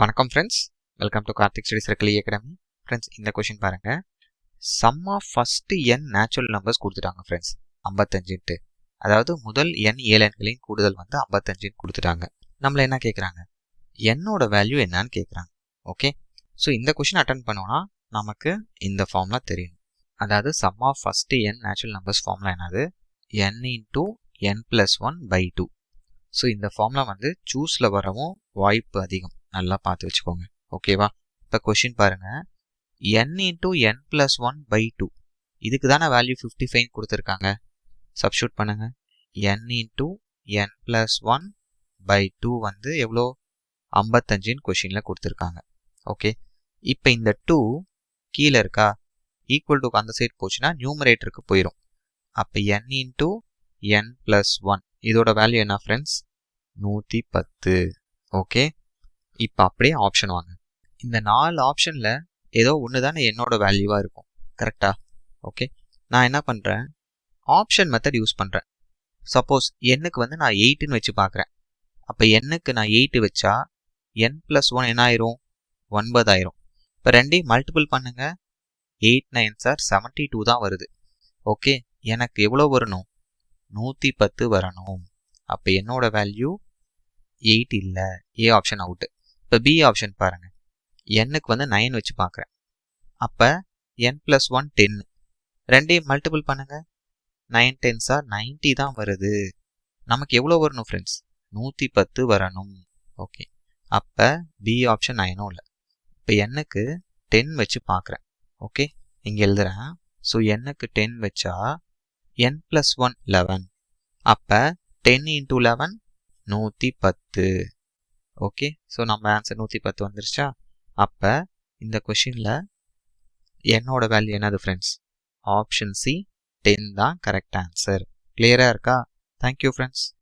வணக்கம் friends, welcome to Karthik study circle academy. Friends, இந்த question பாருங்க. Sum of first n natural numbers கொடுத்துட்டாங்க friends, 55. அதாவது முதல் n ஏழெண்களின் கூடுதல் வந்து 55 கொடுத்துட்டாங்க. நம்மள என்ன கேட்குறாங்க, என்னோட வேல்யூ என்னன்னு கேட்குறாங்க. ஓகே, ஸோ இந்த கொஷின் அட்டன் பண்ணோன்னா நமக்கு இந்த ஃபார்முலா தெரியணும். அதாவது sum of first n natural numbers formula என்னது, n இன்டூ n+1/2. ஸோ இந்த ஃபார்முலா வந்து சூஸில் வரவும் வாய்ப்பு அதிகம், நல்லா பார்த்து வச்சுக்கோங்க. ஓகேவா? இப்போ கொஷின் பாருங்க, n இன்டூ n+1/2 இதுக்கு தானே வேல்யூ 55 கொடுத்துருக்காங்க. சப்ஸ்டியூட் பண்ணுங்க. n இன்டூ n+1/2 வந்து எவ்வளோ, 55 கொஷினில் கொடுத்துருக்காங்க. ஓகே, இப்போ இந்த 2 கீழே இருக்கா, ஈக்குவல் டு அந்த சைடு போச்சுன்னா நியூமரேட்டருக்கு போயிடும். அப்போ n இன்டூ n+1 இதோட வேல்யூ என்ன ஃப்ரெண்ட்ஸ், 110. ஓகே, இப்போ அப்படியே ஆப்ஷன் வாங்க. இந்த 4 ஆப்ஷனில் ஏதோ ஒன்று தானே என்னோட வேல்யூவாக இருக்கும், கரெக்டா? ஓகே, நான் என்ன பண்ணுறேன், ஆப்ஷன் மெத்தட் யூஸ் பண்ணுறேன். சப்போஸ் என்னுக்கு வந்து நான் 8ன்னு வச்சு பார்க்குறேன். அப்போ என்னுக்கு நான் 8 வச்சா n+1 என்ன ஆயிரும், 9 ஆயிரும். இப்போ ரெண்டையும் மல்டிபிள் பண்ணுங்க, 8 9s are 72 தான் வருது. ஓகே, எனக்கு எவ்வளோ வரணும், 110 வரணும். அப்போ என்னோட வேல்யூ 8 இல்லை, ஏ ஆப்ஷன் அவுட்டு. இப்போ பி ஆப்ஷன் பாருங்க, என்னுக்கு வந்து 9 வச்சு பார்க்குறேன். அப்போ n+1 10, ரெண்டையும் மல்டிபிள் பண்ணுங்க, 9 10s are 90 தான் வருது. நமக்கு எவ்வளோ வரணும் ஃப்ரெண்ட்ஸ், 110 வரணும். ஓகே, அப்போ பி ஆப்ஷன் 9 இல்லை. இப்போ என்னுக்கு 10 வச்சு பார்க்குறேன். ஓகே, இங்கே எழுதுறேன். ஸோ என்னுக்கு 10 வச்சா n+1 11. அப்போ 10 இன்டூ 11 110. ஓகே, ஸோ நம்ம ஆன்சர் 110 வந்துருச்சா. அப்போ இந்த கொஷினில் என்னோட வேல்யூ என்னது ஃப்ரெண்ட்ஸ், ஆப்ஷன் சி 10 தான் கரெக்ட் ஆன்சர். கிளியராக இருக்கா? Thank you friends.